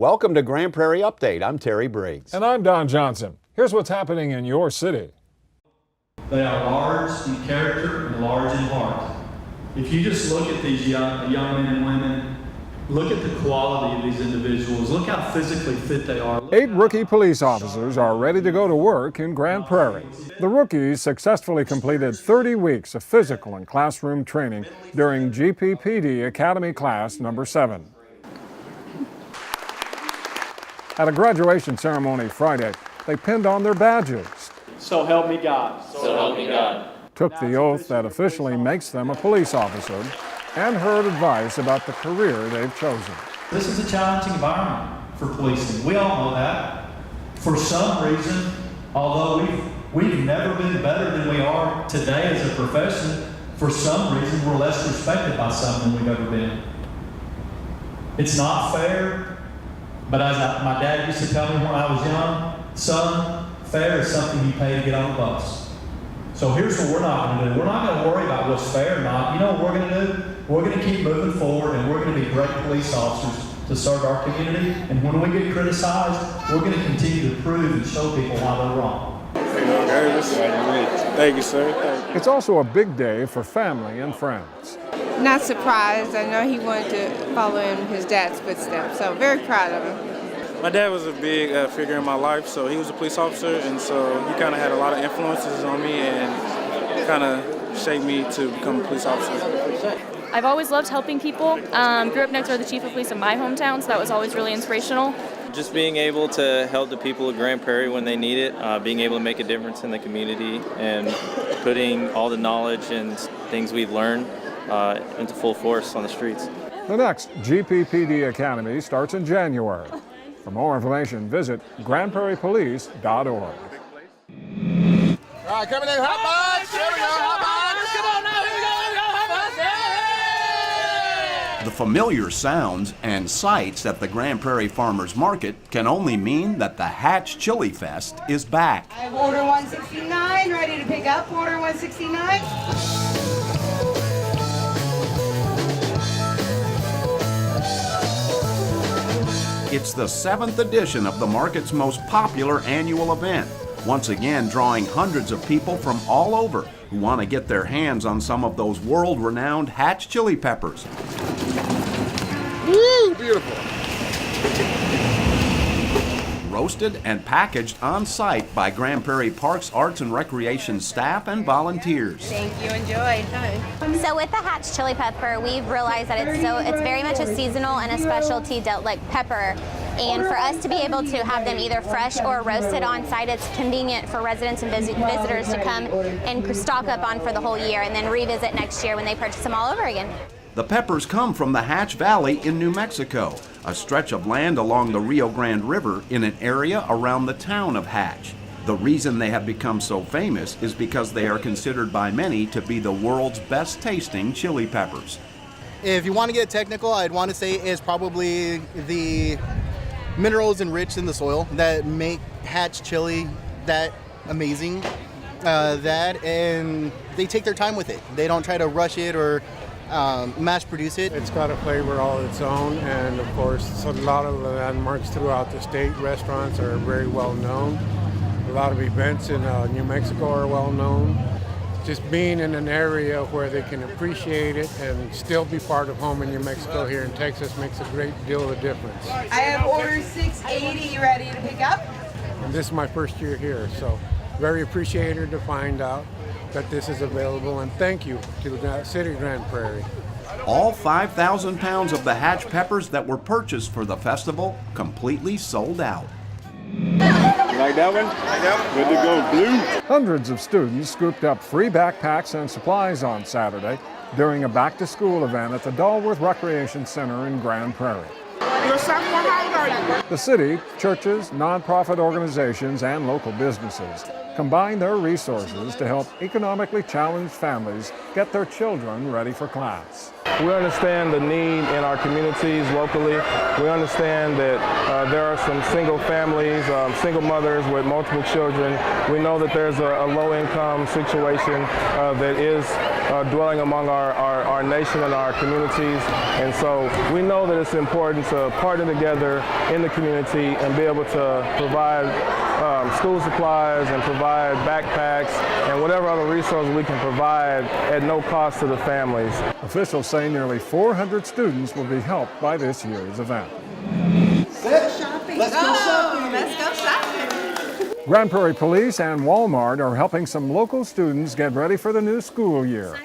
Welcome to Grand Prairie Update. I'm Terry Briggs. And I'm Don Johnson. Here's what's happening in your city. They are large in character and large in heart. If you just look at these young men and women, look at the quality of these individuals, look how physically fit they are. 8 rookie police officers are ready to go to work in Grand Prairie. The rookies successfully completed 30 weeks of physical and classroom training during GPTV Academy Class number 7. At a graduation ceremony Friday, they pinned on their badges. So help me God. So help me God. Took the oath that officially makes them a police officer and heard advice about the career they've chosen. This is a challenging environment for policing. We all know that. For some reason, although we've never been better than we are today as a profession, for some reason we're less respected by some than we've ever been. It's not fair, but as my dad used to tell me when I was young, son, fair is something you pay to get on the bus. So here's what we're not going to do. We're not going to worry about what's fair or not. You know what we're going to do? We're going to keep moving forward, and we're going to be great police officers to serve our community. And when we get criticized, we're going to continue to prove and show people why they're wrong. Thank you, sir. Thank you. It's also a big day for family and friends. Not surprised. I know he wanted to follow in his dad's footsteps, so very proud of him. My dad was a big figure in my life, so he was a police officer, and so he kind of had a lot of influences on me and kind of shaped me to become a police officer. I've always loved helping people. Grew up next door to the chief of police in my hometown, so that was always really inspirational. Just being able to help the people of Grand Prairie when they need it, being able to make a difference in the community, and putting all the knowledge and things we've learned into full force on the streets. The next GPTV Academy starts in January. For more information, visit grandprairiepolice.org. All right, coming in, hot box. Here we go, hot box. Come on now, here we go, hot box. The familiar sounds and sights at the Grand Prairie Farmers Market can only mean that the Hatch Chili Fest is back. I have order 169, ready to pick up order 169. It's the 7th edition of the market's most popular annual event, once again drawing hundreds of people from all over who want to get their hands on some of those world-renowned Hatch chili peppers. Woo, beautiful. Roasted and packaged on site by Grand Prairie Parks Arts and Recreation staff and volunteers. Thank you, enjoy. So with the Hatch chili pepper, we've realized that it's very much a seasonal and a specialty pepper. And for us to be able to have them either fresh or roasted on site, it's convenient for residents and visitors to come and stock up on for the whole year and then revisit next year when they purchase them all over again. The peppers come from the Hatch Valley in New Mexico, a stretch of land along the Rio Grande River in an area around the town of Hatch. The reason they have become so famous is because they are considered by many to be the world's best tasting chili peppers. If you want to get technical, I'd want to say is probably the minerals enriched in the soil that make Hatch chili that amazing. And they take their time with it. They don't try to rush it or mass produce it. It's got a flavor all its own, and of course a lot of the landmarks throughout the state, restaurants are very well known. A lot of events in New Mexico are well known. Just being in an area where they can appreciate it and still be part of home in New Mexico here in Texas makes a great deal of difference. I have order 680, you ready to pick up? And this is my first year here, so very appreciated to find out that this is available, and thank you to the City of Grand Prairie. All 5,000 pounds of the Hatch peppers that were purchased for the festival completely sold out. You like that one? Good to go, blue. Hundreds of students scooped up free backpacks and supplies on Saturday during a back-to-school event at the Dalworth Recreation Center in Grand Prairie. Your sophomore, how old are you? The city, churches, nonprofit organizations, and local businesses combine their resources to help economically challenged families get their children ready for class. We understand the need in our communities locally. We understand that there are some single families, single mothers with multiple children. We know that there's a low-income situation that is dwelling among our nation and our communities. And so we know that it's important to partner together in the community and be able to provide school supplies and provide backpacks and whatever other resources we can provide at no cost to the families. Officials say nearly 400 students will be helped by this year's event. Let's go shopping. Let's go shopping. Let's go shopping. Grand Prairie Police and Walmart are helping some local students get ready for the new school year.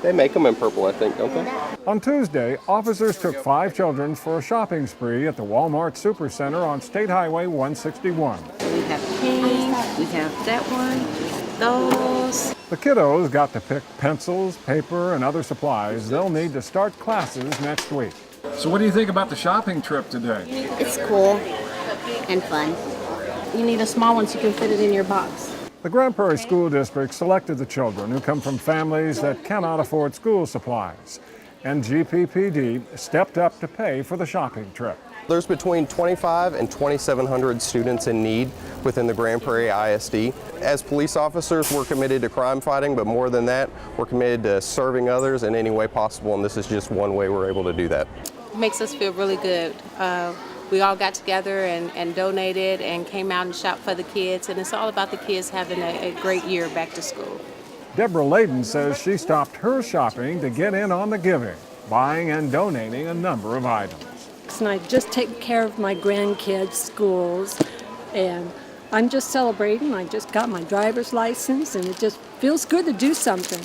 They make them in purple, I think, don't they? On Tuesday, officers took 5 children for a shopping spree at the Walmart Supercenter on State Highway 161. We have pink, we have that one, those. The kiddos got to pick pencils, paper, and other supplies they'll need to start classes next week. So what do you think about the shopping trip today? It's cool and fun. You need a small one so you can fit it in your box. The Grand Prairie School District selected the children who come from families that cannot afford school supplies, and GPPD stepped up to pay for the shopping trip. There's between 2,500 and 2,700 students in need within the Grand Prairie ISD. As police officers, we're committed to crime fighting, but more than that, we're committed to serving others in any way possible, and this is just one way we're able to do that. It makes us feel really good. We all got together and donated and came out and shopped for the kids, and it's all about the kids having a great year back to school. Deborah Layden says she stopped her shopping to get in on the giving, buying and donating a number of items. And I just take care of my grandkids' schools, and I'm just celebrating. I just got my driver's license, and it just feels good to do something.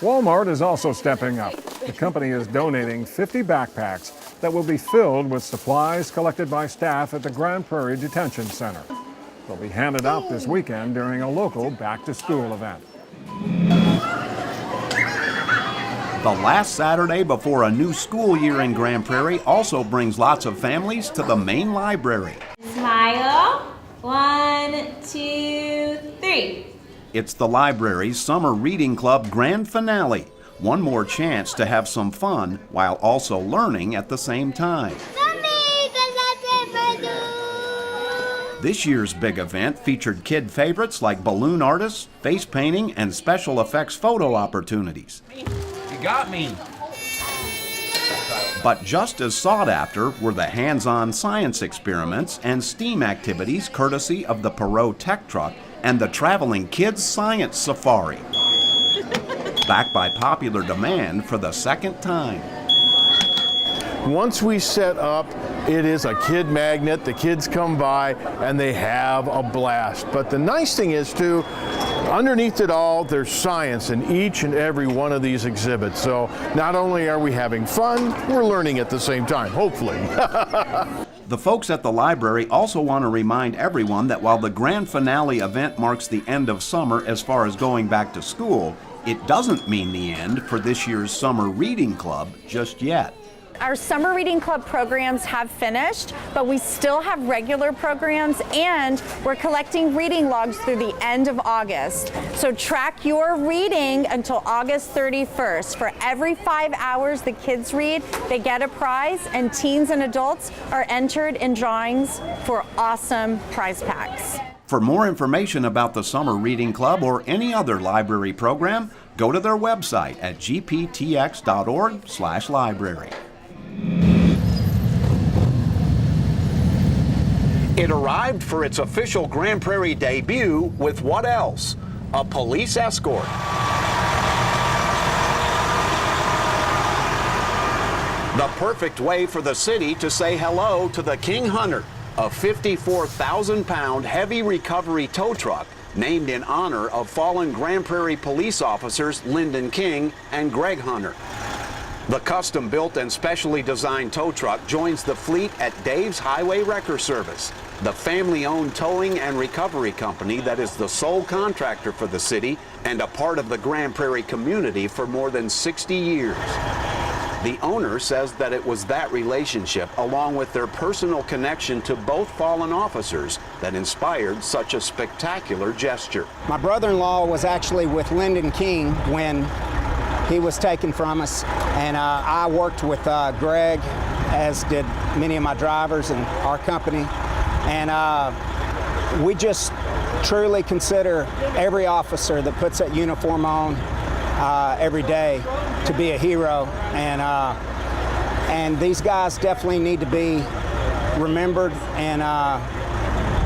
Walmart is also stepping up. The company is donating 50 backpacks that will be filled with supplies collected by staff at the Grand Prairie Detention Center. They'll be handed out this weekend during a local back-to-school event. The last Saturday before a new school year in Grand Prairie also brings lots of families to the main library. Smile. 1, 2, 3. It's the library's Summer Reading Club grand finale. One more chance to have some fun while also learning at the same time. This year's big event featured kid favorites like balloon artists, face painting, and special effects photo opportunities. You got me! But just as sought after were the hands-on science experiments and STEAM activities courtesy of the Prairie Tech Truck and the Traveling Kids Science Safari. Back by popular demand for the second time. Once we set up, it is a kid magnet. The kids come by and they have a blast. But the nice thing is too, underneath it all, there's science in each and every one of these exhibits. So not only are we having fun, we're learning at the same time, hopefully. The folks at the library also want to remind everyone that while the grand finale event marks the end of summer as far as going back to school, it doesn't mean the end for this year's Summer Reading Club just yet. Our Summer Reading Club programs have finished, but we still have regular programs, and we're collecting reading logs through the end of August. So track your reading until August 31st. For every 5 hours the kids read, they get a prize, and teens and adults are entered in drawings for awesome prize packs. For more information about the Summer Reading Club or any other library program, go to their website at gptx.org/library. It arrived for its official Grand Prairie debut with what else? A police escort. The perfect way for the city to say hello to the King Hunter, a 54,000-pound heavy recovery tow truck named in honor of fallen Grand Prairie police officers Lyndon King and Greg Hunter. The custom-built and specially designed tow truck joins the fleet at Dave's Highway Wrecker Service, the family-owned towing and recovery company that is the sole contractor for the city and a part of the Grand Prairie community for more than 60 years. The owner says that it was that relationship, along with their personal connection to both fallen officers, that inspired such a spectacular gesture. My brother-in-law was actually with Lyndon King when he was taken from us, and I worked with Greg, as did many of my drivers and our company, and we just truly consider every officer that puts that uniform on every day to be a hero, and these guys definitely need to be remembered, and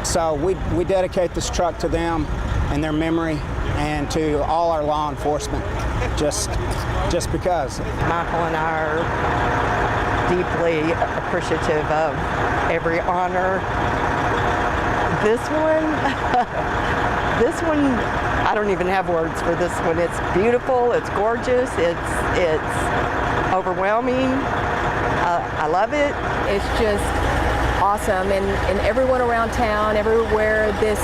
so we dedicate this truck to them and their memory, and to all our law enforcement, just because. Michael and I are deeply appreciative of every honor. This one, I don't even have words for this one. It's beautiful, it's gorgeous, it's overwhelming. I love it. It's just awesome, and everyone around town, everywhere this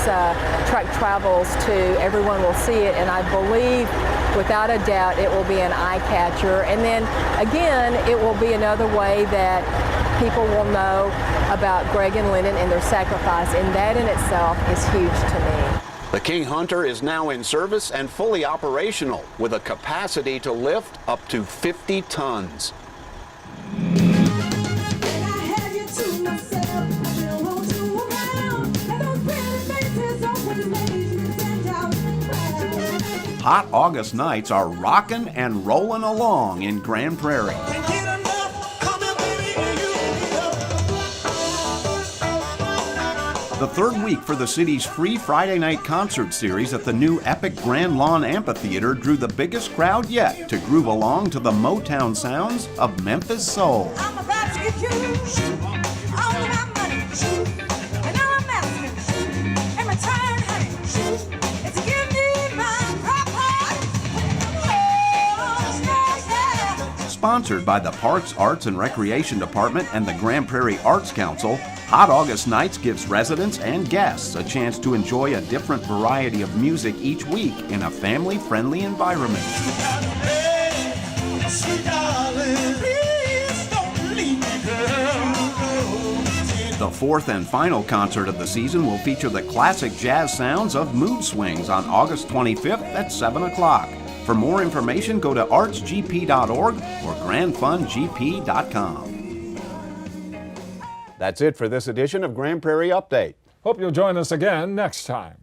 truck travels to, everyone will see it, and I believe without a doubt it will be an eye catcher, and then again it will be another way that people will know about Greg and Lyndon and their sacrifice, and that in itself is huge to me. The King Hunter is now in service and fully operational, with a capacity to lift up to 50 tons. Hot August nights are rockin' and rollin' along in Grand Prairie. The third week for the city's free Friday night concert series at the new Epic Grand Lawn Amphitheater drew the biggest crowd yet to groove along to the Motown sounds of Memphis soul. Sponsored by the Parks, Arts, and Recreation Department and the Grand Prairie Arts Council, Hot August Nights gives residents and guests a chance to enjoy a different variety of music each week in a family-friendly environment. The fourth and final concert of the season will feature the classic jazz sounds of Mood Swings on August 25th at 7 o'clock. For more information, go to artsgp.org or grandfundgp.com. That's it for this edition of Grand Prairie Update. Hope you'll join us again next time.